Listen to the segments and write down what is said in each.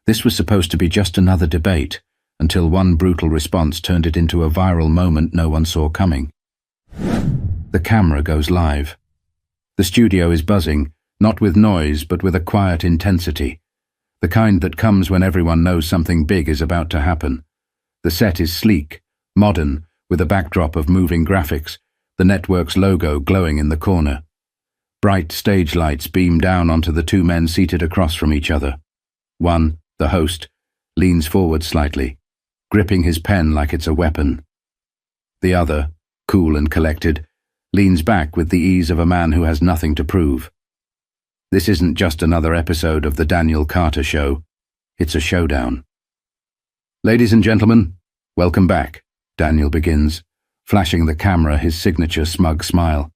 This was supposed to be just another debate, until one brutal response turned it into a viral moment no one saw coming. The camera goes live. The studio is buzzing, not with noise but with a quiet intensity, the kind that comes when everyone knows something big is about to happen. The set is sleek, modern, with a backdrop of moving graphics, the network's logo glowing in the corner. Bright stage lights beam down onto the two men seated across from each other. One, the host, leans forward slightly, gripping his pen like it's a weapon. The other, cool and collected, leans back with the ease of a man who has nothing to prove. This isn't just another episode of the Daniel Carter Show. It's a showdown. Ladies and gentlemen, welcome back, Daniel begins, flashing the camera his signature smug smile.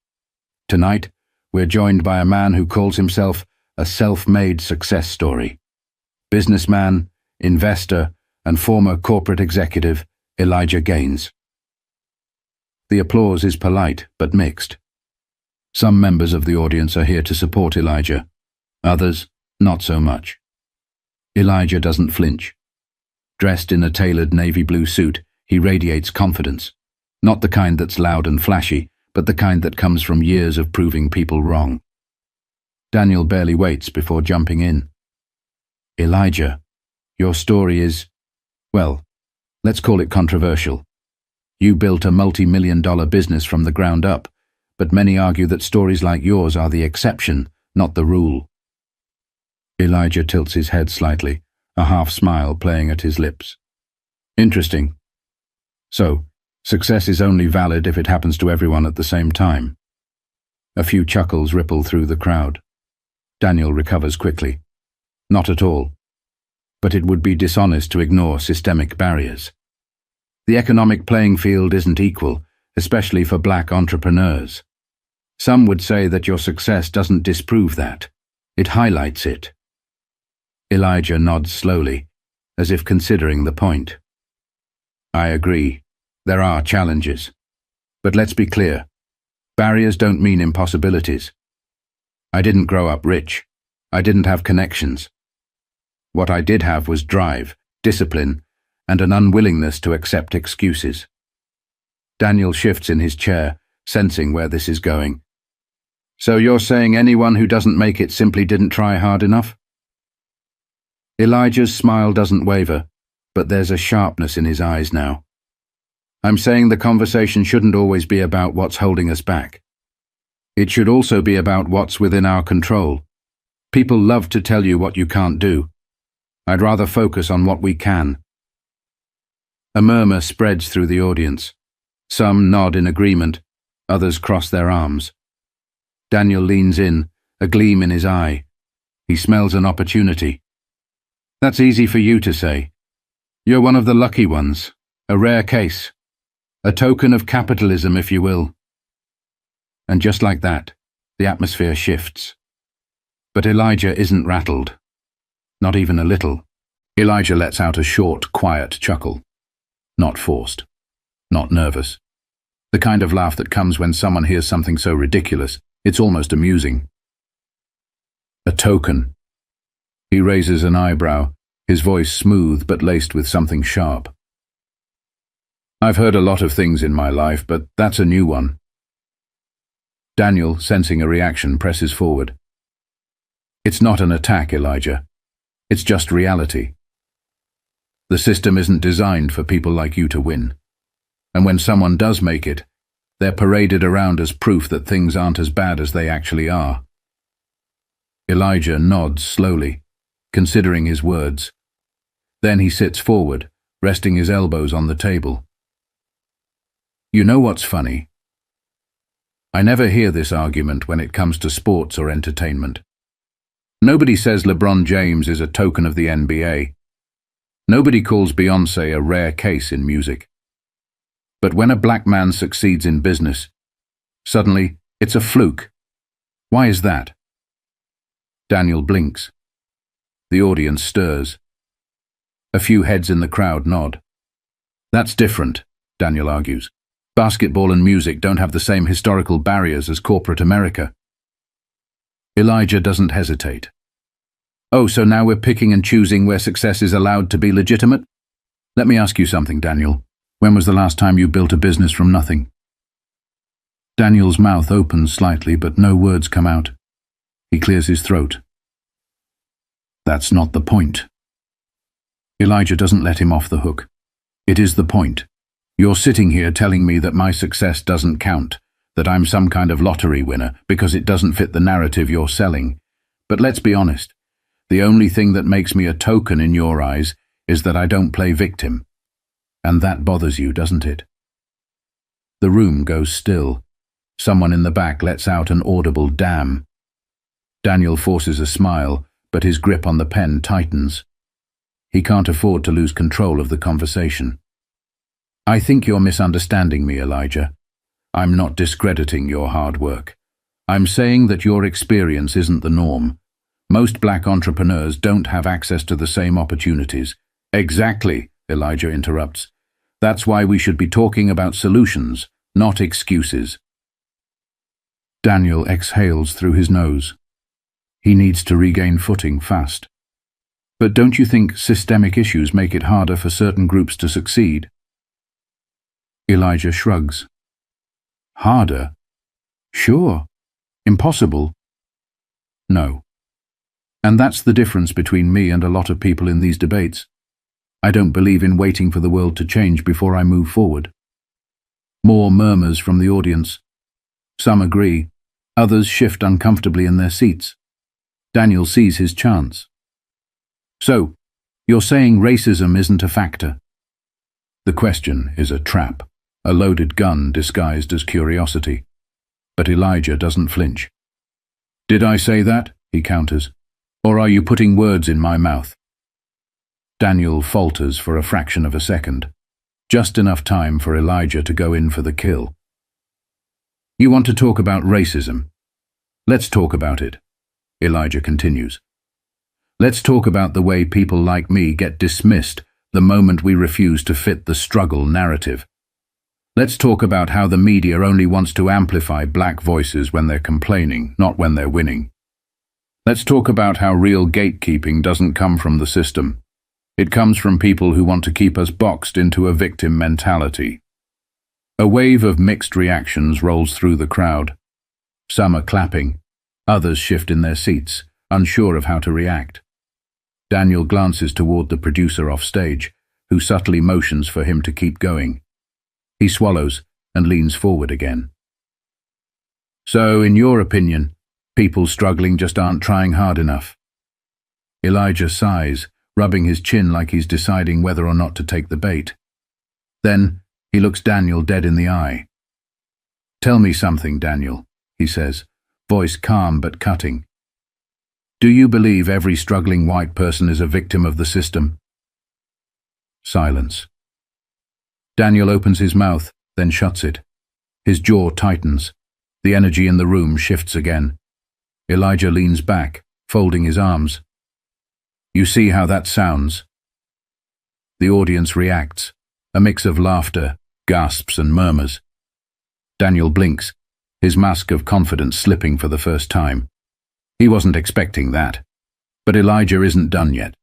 Tonight, we're joined by a man who calls himself a self-made success story. Businessman, investor, and former corporate executive, Elijah Gaines. The applause is polite but mixed. Some members of the audience are here to support Elijah. Others, not so much. Elijah doesn't flinch. Dressed in a tailored navy blue suit, he radiates confidence. Not the kind that's loud and flashy, but the kind that comes from years of proving people wrong. Daniel barely waits before jumping in. Elijah, your story is, well, let's call it controversial. You built a multi-million-dollar business from the ground up, but many argue that stories like yours are the exception, not the rule. Elijah tilts his head slightly, a half-smile playing at his lips. Interesting. So, success is only valid if it happens to everyone at the same time. A few chuckles ripple through the crowd. Daniel recovers quickly. Not at all. But it would be dishonest to ignore systemic barriers. The economic playing field isn't equal, especially for black entrepreneurs. Some would say that your success doesn't disprove that. It highlights it. Elijah nods slowly, as if considering the point. I agree. There are challenges. But let's be clear. Barriers don't mean impossibilities. I didn't grow up rich. I didn't have connections. What I did have was drive, discipline, and an unwillingness to accept excuses. Daniel shifts in his chair, sensing where this is going. So you're saying anyone who doesn't make it simply didn't try hard enough? Elijah's smile doesn't waver, but there's a sharpness in his eyes now. I'm saying the conversation shouldn't always be about what's holding us back. It should also be about what's within our control. People love to tell you what you can't do. I'd rather focus on what we can. A murmur spreads through the audience. Some nod in agreement, others cross their arms. Daniel leans in, a gleam in his eye. He smells an opportunity. That's easy for you to say. You're one of the lucky ones, a rare case. A token of capitalism, if you will. And just like that, the atmosphere shifts. But Elijah isn't rattled. Not even a little. Elijah lets out a short, quiet chuckle. Not forced. Not nervous. The kind of laugh that comes when someone hears something so ridiculous, it's almost amusing. A token. He raises an eyebrow, his voice smooth but laced with something sharp. I've heard a lot of things in my life, but that's a new one. Daniel, sensing a reaction, presses forward. It's not an attack, Elijah. It's just reality. The system isn't designed for people like you to win. And when someone does make it, they're paraded around as proof that things aren't as bad as they actually are. Elijah nods slowly, considering his words. Then he sits forward, resting his elbows on the table. You know what's funny? I never hear this argument when it comes to sports or entertainment. Nobody says LeBron James is a token of the NBA. Nobody calls Beyoncé a rare case in music. But when a black man succeeds in business, suddenly it's a fluke. Why is that? Daniel blinks. The audience stirs. A few heads in the crowd nod. That's different, Daniel argues. Basketball and music don't have the same historical barriers as corporate America. Elijah doesn't hesitate. Oh, so now we're picking and choosing where success is allowed to be legitimate? Let me ask you something, Daniel. When was the last time you built a business from nothing? Daniel's mouth opens slightly, but no words come out. He clears his throat. That's not the point. Elijah doesn't let him off the hook. It is the point. You're sitting here telling me that my success doesn't count, that I'm some kind of lottery winner because it doesn't fit the narrative you're selling. But let's be honest. The only thing that makes me a token in your eyes is that I don't play victim. And that bothers you, doesn't it? The room goes still. Someone in the back lets out an audible damn. Daniel forces a smile, but his grip on the pen tightens. He can't afford to lose control of the conversation. I think you're misunderstanding me, Elijah. I'm not discrediting your hard work. I'm saying that your experience isn't the norm. Most black entrepreneurs don't have access to the same opportunities. Exactly, Elijah interrupts. That's why we should be talking about solutions, not excuses. Daniel exhales through his nose. He needs to regain footing fast. But don't you think systemic issues make it harder for certain groups to succeed? Elijah shrugs. Harder? Sure. Impossible? No. And that's the difference between me and a lot of people in these debates. I don't believe in waiting for the world to change before I move forward. More murmurs from the audience. Some agree. Others shift uncomfortably in their seats. Daniel sees his chance. So, you're saying racism isn't a factor? The question is a trap, a loaded gun disguised as curiosity. But Elijah doesn't flinch. Did I say that? He counters. Or are you putting words in my mouth? Daniel falters for a fraction of a second, just enough time for Elijah to go in for the kill. You want to talk about racism? Let's talk about it, Elijah continues. Let's talk about the way people like me get dismissed the moment we refuse to fit the struggle narrative. Let's talk about how the media only wants to amplify black voices when they're complaining, not when they're winning. Let's talk about how real gatekeeping doesn't come from the system. It comes from people who want to keep us boxed into a victim mentality. A wave of mixed reactions rolls through the crowd. Some are clapping, others shift in their seats, unsure of how to react. Daniel glances toward the producer off stage, who subtly motions for him to keep going. He swallows and leans forward again. So, in your opinion, people struggling just aren't trying hard enough? Elijah sighs, rubbing his chin like he's deciding whether or not to take the bait. Then, he looks Daniel dead in the eye. Tell me something, Daniel, he says, voice calm but cutting. Do you believe every struggling white person is a victim of the system? Silence. Daniel opens his mouth, then shuts it. His jaw tightens. The energy in the room shifts again. Elijah leans back, folding his arms. You see how that sounds? The audience reacts, a mix of laughter, gasps and murmurs. Daniel blinks, his mask of confidence slipping for the first time. He wasn't expecting that. But Elijah isn't done yet.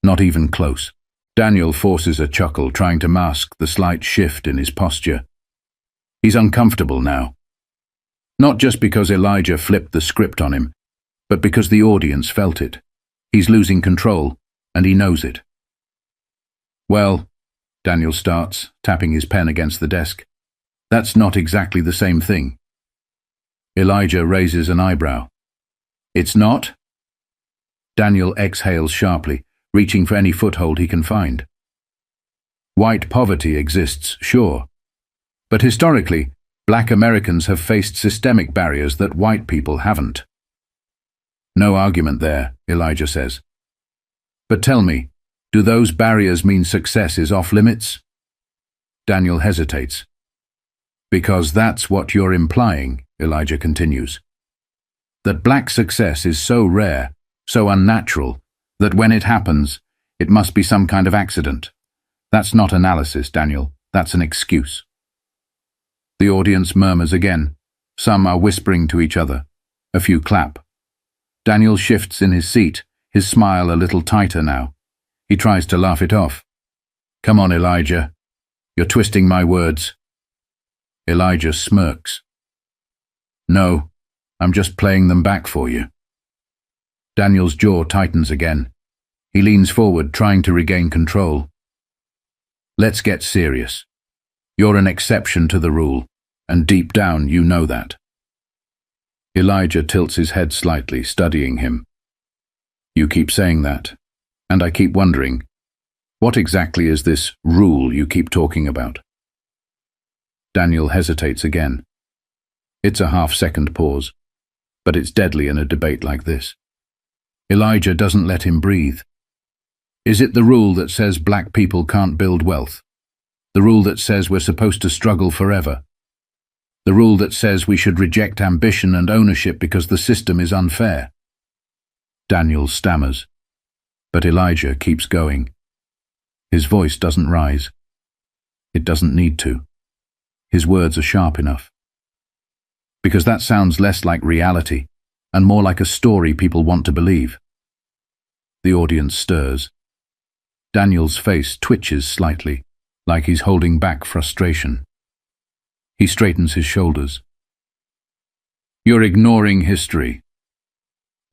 Not even close. Daniel forces a chuckle, trying to mask the slight shift in his posture. He's uncomfortable now. Not just because Elijah flipped the script on him, but because the audience felt it. He's losing control, and he knows it. Well, Daniel starts, tapping his pen against the desk. That's not exactly the same thing. Elijah raises an eyebrow. It's not? Daniel exhales sharply, reaching for any foothold he can find. White poverty exists, sure. But historically, Black Americans have faced systemic barriers that white people haven't. No argument there, Elijah says. But tell me, do those barriers mean success is off limits? Daniel hesitates. Because that's what you're implying, Elijah continues. That black success is so rare, so unnatural, that when it happens, it must be some kind of accident. That's not analysis, Daniel. That's an excuse. The audience murmurs again. Some are whispering to each other. A few clap. Daniel shifts in his seat, his smile a little tighter now. He tries to laugh it off. "Come on, Elijah. You're twisting my words." Elijah smirks. "No, I'm just playing them back for you." Daniel's jaw tightens again. He leans forward, trying to regain control. "Let's get serious. You're an exception to the rule, and deep down you know that." Elijah tilts his head slightly, studying him. "You keep saying that, and I keep wondering, what exactly is this rule you keep talking about?" Daniel hesitates again. It's a half-second pause, but it's deadly in a debate like this. Elijah doesn't let him breathe. "Is it the rule that says black people can't build wealth? The rule that says we're supposed to struggle forever? The rule that says we should reject ambition and ownership because the system is unfair?" Daniel stammers, but Elijah keeps going. His voice doesn't rise. It doesn't need to. His words are sharp enough. Because that sounds less like reality and more like a story people want to believe. The audience stirs. Daniel's face twitches slightly, like he's holding back frustration. He straightens his shoulders. "You're ignoring history."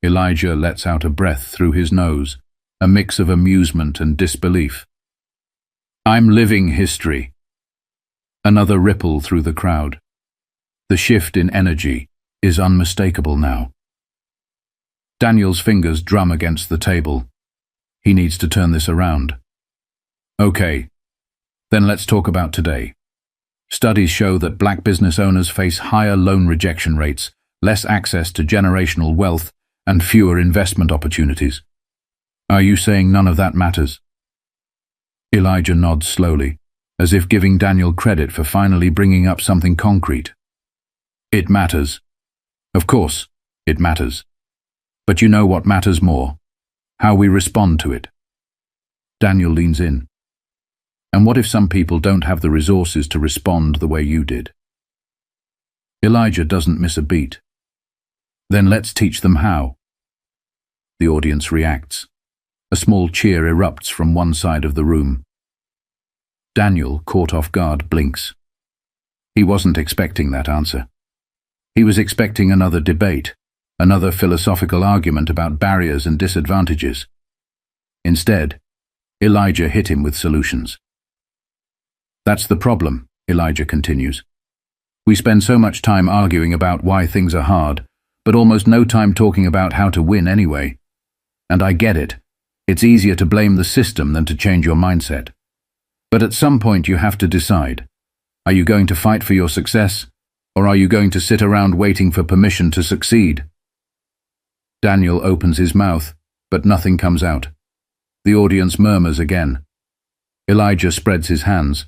Elijah lets out a breath through his nose, a mix of amusement and disbelief. "I'm living history." Another ripple through the crowd. The shift in energy is unmistakable now. Daniel's fingers drum against the table. He needs to turn this around. "Okay, then let's talk about today. Studies show that black business owners face higher loan rejection rates, less access to generational wealth, and fewer investment opportunities. Are you saying none of that matters?" Elijah nods slowly, as if giving Daniel credit for finally bringing up something concrete. "It matters. Of course, it matters. But you know what matters more? How we respond to it." Daniel leans in. "And what if some people don't have the resources to respond the way you did?" Elijah doesn't miss a beat. "Then let's teach them how." The audience reacts. A small cheer erupts from one side of the room. Daniel, caught off guard, blinks. He wasn't expecting that answer. He was expecting another debate, another philosophical argument about barriers and disadvantages. Instead, Elijah hit him with solutions. "That's the problem," Elijah continues. "We spend so much time arguing about why things are hard, but almost no time talking about how to win anyway. And I get it. It's easier to blame the system than to change your mindset. But at some point you have to decide. Are you going to fight for your success, or are you going to sit around waiting for permission to succeed?" Daniel opens his mouth, but nothing comes out. The audience murmurs again. Elijah spreads his hands.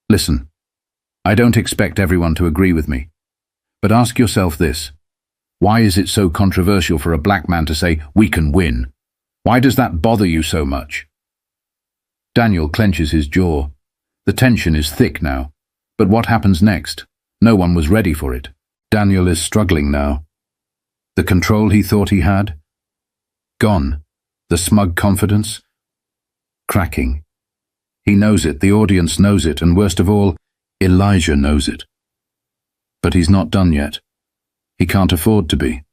"Listen, I don't expect everyone to agree with me. But ask yourself this. Why is it so controversial for a black man to say, 'We can win'? Why does that bother you so much?" Daniel clenches his jaw. The tension is thick now. But what happens next? No one was ready for it. Daniel is struggling now. The control he thought he had? Gone. The smug confidence? Cracking. He knows it, the audience knows it, and worst of all, Elijah knows it. But he's not done yet. He can't afford to be.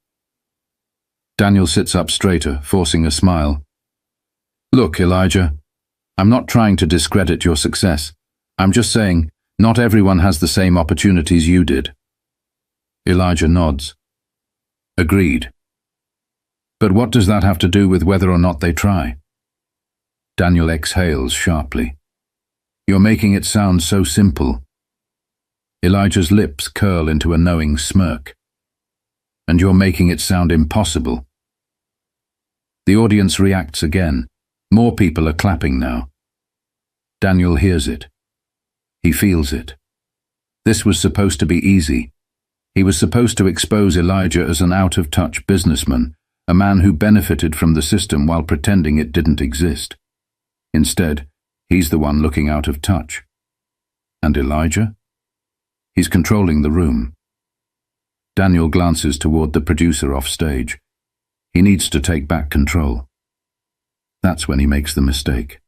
Daniel sits up straighter, forcing a smile. "Look, Elijah, I'm not trying to discredit your success. I'm just saying, not everyone has the same opportunities you did." Elijah nods. "Agreed. But what does that have to do with whether or not they try?" Daniel exhales sharply. "You're making it sound so simple." Elijah's lips curl into a knowing smirk. "And you're making it sound impossible." The audience reacts again. More people are clapping now. Daniel hears it. He feels it. This was supposed to be easy. He was supposed to expose Elijah as an out-of-touch businessman, a man who benefited from the system while pretending it didn't exist. Instead, he's the one looking out of touch. And Elijah? He's controlling the room. Daniel glances toward the producer off stage. He needs to take back control. That's when he makes the mistake.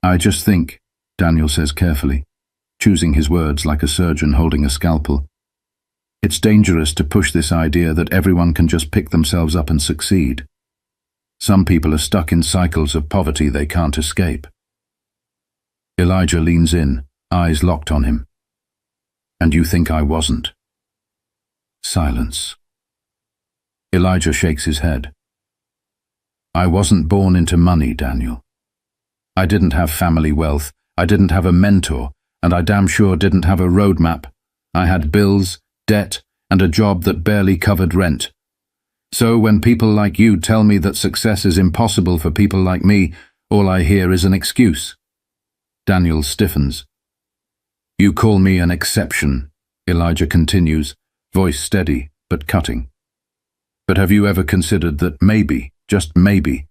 I just think, Daniel says carefully, choosing his words like a surgeon holding a scalpel, it's dangerous to push this idea that everyone can just pick themselves up and succeed. Some people are stuck in cycles of poverty they can't escape. Elijah leans in, eyes locked on him. And you think I wasn't? Silence. Elijah shakes his head. I wasn't born into money, Daniel. I didn't have family wealth, I didn't have a mentor, and I damn sure didn't have a roadmap. I had bills, debt, and a job that barely covered rent. So when people like you tell me that success is impossible for people like me, all I hear is an excuse. Daniel stiffens. You call me an exception, Elijah continues, voice steady but cutting. But have you ever considered that maybe, just maybe,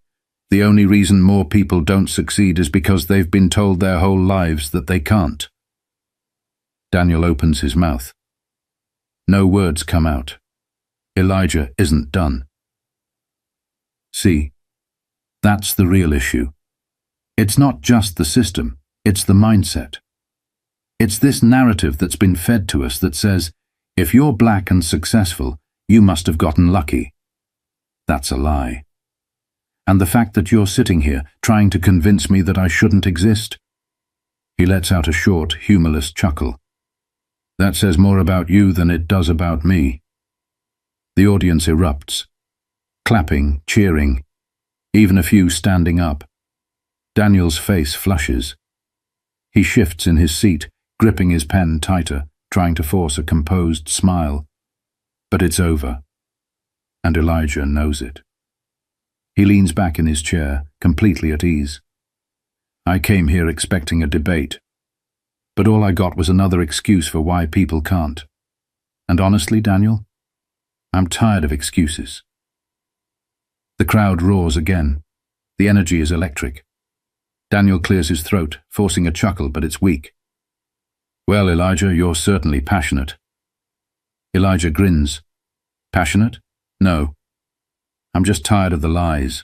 the only reason more people don't succeed is because they've been told their whole lives that they can't? Daniel opens his mouth. No words come out. Elijah isn't done. See, that's the real issue. It's not just the system, it's the mindset. It's this narrative that's been fed to us that says, if you're black and successful, you must have gotten lucky. That's a lie. And the fact that you're sitting here trying to convince me that I shouldn't exist? He lets out a short, humorless chuckle. That says more about you than it does about me. The audience erupts. Clapping, cheering, even a few standing up. Daniel's face flushes. He shifts in his seat, gripping his pen tighter, trying to force a composed smile. But it's over. And Elijah knows it. He leans back in his chair, completely at ease. I came here expecting a debate, but all I got was another excuse for why people can't. And honestly, Daniel, I'm tired of excuses. The crowd roars again. The energy is electric. Daniel clears his throat, forcing a chuckle, but it's weak. Well, Elijah, you're certainly passionate. Elijah grins. Passionate? No. I'm just tired of the lies.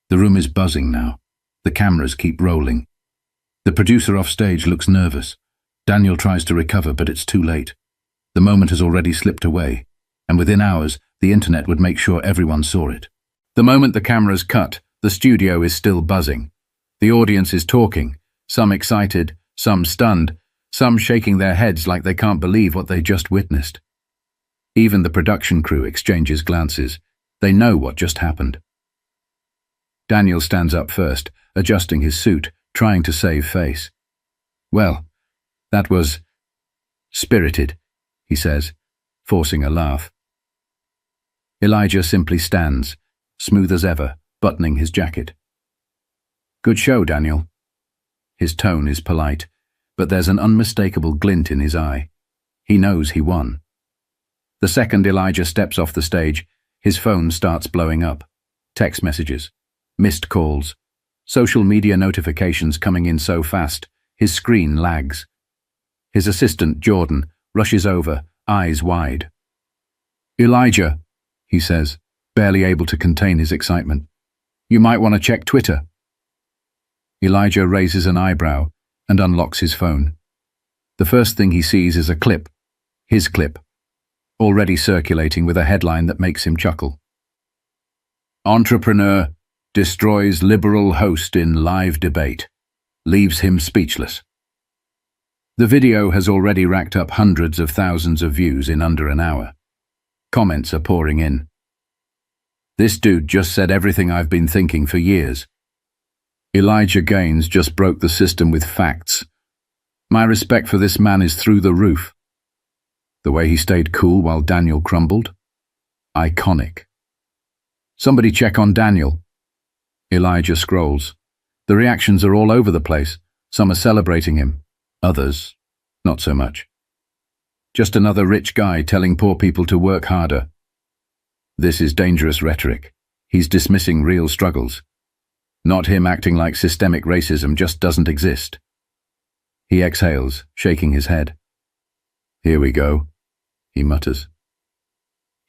The room is buzzing now. The cameras keep rolling. The producer off stage looks nervous. Daniel tries to recover, but it's too late. The moment has already slipped away, and within hours, the internet would make sure everyone saw it. The moment the cameras cut, the studio is still buzzing. The audience is talking, some excited, some stunned, some shaking their heads like they can't believe what they just witnessed. Even the production crew exchanges glances. They know what just happened. Daniel stands up first, adjusting his suit, trying to save face. Well, that was spirited, he says, forcing a laugh. Elijah simply stands, smooth as ever, buttoning his jacket. Good show, Daniel. His tone is polite, but there's an unmistakable glint in his eye. He knows he won. The second Elijah steps off the stage, his phone starts blowing up. Text messages, missed calls, social media notifications coming in so fast, his screen lags. His assistant, Jordan, rushes over, eyes wide. Elijah, he says, barely able to contain his excitement. You might want to check Twitter. Elijah raises an eyebrow and unlocks his phone. The first thing he sees is a clip, his clip, already circulating with a headline that makes him chuckle. Entrepreneur destroys liberal host in live debate, leaves him speechless. The video has already racked up hundreds of thousands of views in under an hour. Comments are pouring in. This dude just said everything I've been thinking for years. Elijah Gaines just broke the system with facts. My respect for this man is through the roof. The way he stayed cool while Daniel crumbled? Iconic. Somebody check on Daniel. Elijah scrolls. The reactions are all over the place. Some are celebrating him. Others, not so much. Just another rich guy telling poor people to work harder. This is dangerous rhetoric. He's dismissing real struggles. Not him acting like systemic racism just doesn't exist. He exhales, shaking his head. Here we go, he mutters.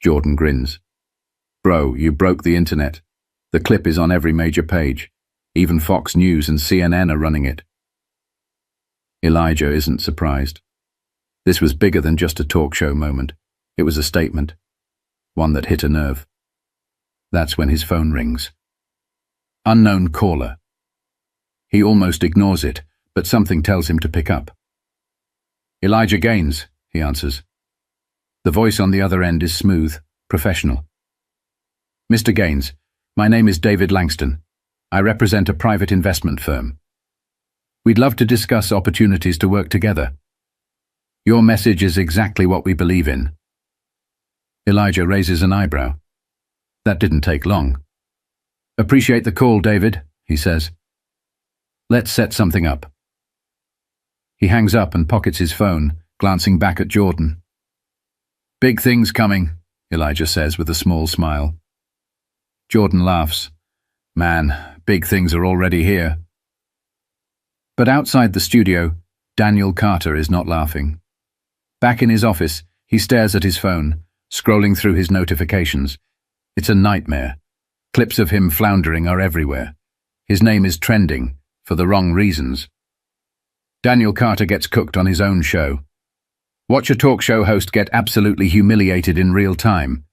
Jordan grins. Bro, you broke the internet. The clip is on every major page. Even Fox News and CNN are running it. Elijah isn't surprised. This was bigger than just a talk show moment. It was a statement. One that hit a nerve. That's when his phone rings. Unknown caller. He almost ignores it, but something tells him to pick up. Elijah Gaines, he answers. The voice on the other end is smooth, professional. Mr. Gaines, my name is David Langston. I represent a private investment firm. We'd love to discuss opportunities to work together. Your message is exactly what we believe in. Elijah raises an eyebrow. That didn't take long. Appreciate the call, David, he says. Let's set something up. He hangs up and pockets his phone, glancing back at Jordan. Big things coming, Elijah says with a small smile. Jordan laughs. Man, big things are already here. But outside the studio, Daniel Carter is not laughing. Back in his office, he stares at his phone, scrolling through his notifications. It's a nightmare. Clips of him floundering are everywhere. His name is trending, for the wrong reasons. Daniel Carter gets cooked on his own show. Watch a talk show host get absolutely humiliated in real time.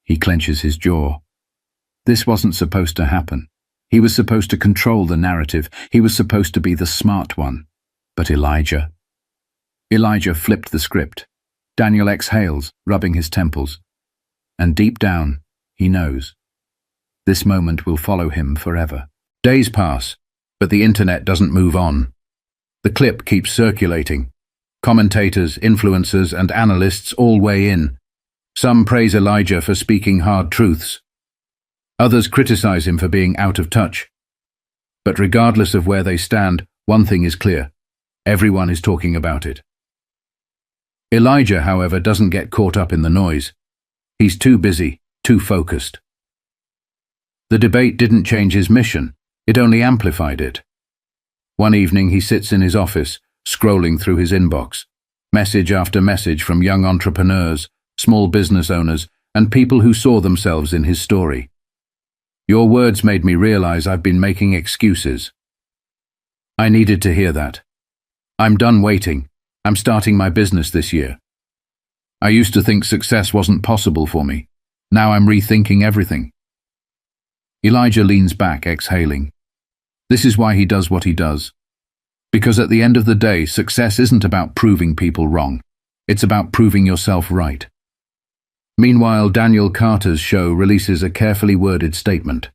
He clenches his jaw. This wasn't supposed to happen. He was supposed to control the narrative. He was supposed to be the smart one. But Elijah flipped the script. Daniel exhales, rubbing his temples. And deep down, he knows. This moment will follow him forever. Days pass, but the internet doesn't move on. The clip keeps circulating. Commentators, influencers, and analysts all weigh in. Some praise Elijah for speaking hard truths. Others criticize him for being out of touch. But regardless of where they stand, one thing is clear. Everyone is talking about it. Elijah, however, doesn't get caught up in the noise. He's too busy, too focused. The debate didn't change his mission. It only amplified it. One evening he sits in his office, scrolling through his inbox. Message after message from young entrepreneurs, small business owners, and people who saw themselves in his story. Your words made me realize I've been making excuses. I needed to hear that. I'm done waiting. I'm starting my business this year. I used to think success wasn't possible for me. Now I'm rethinking everything. Elijah leans back, exhaling. This is why he does what he does. Because at the end of the day, success isn't about proving people wrong. It's about proving yourself right. Meanwhile, Daniel Carter's show releases a carefully worded statement.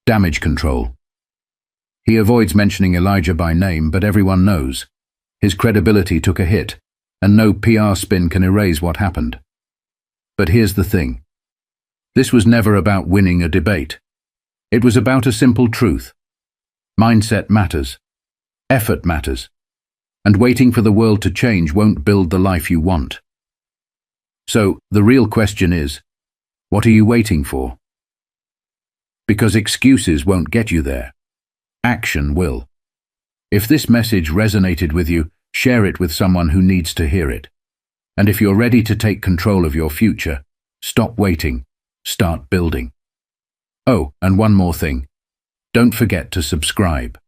Damage control. He avoids mentioning Elijah by name, but everyone knows. His credibility took a hit, and no PR spin can erase what happened. But here's the thing. This was never about winning a debate. It was about a simple truth. Mindset matters. Effort matters. And waiting for the world to change won't build the life you want. So, the real question is, what are you waiting for? Because excuses won't get you there. Action will. If this message resonated with you, share it with someone who needs to hear it. And if you're ready to take control of your future, stop waiting, start building. Oh, and one more thing. Don't forget to subscribe.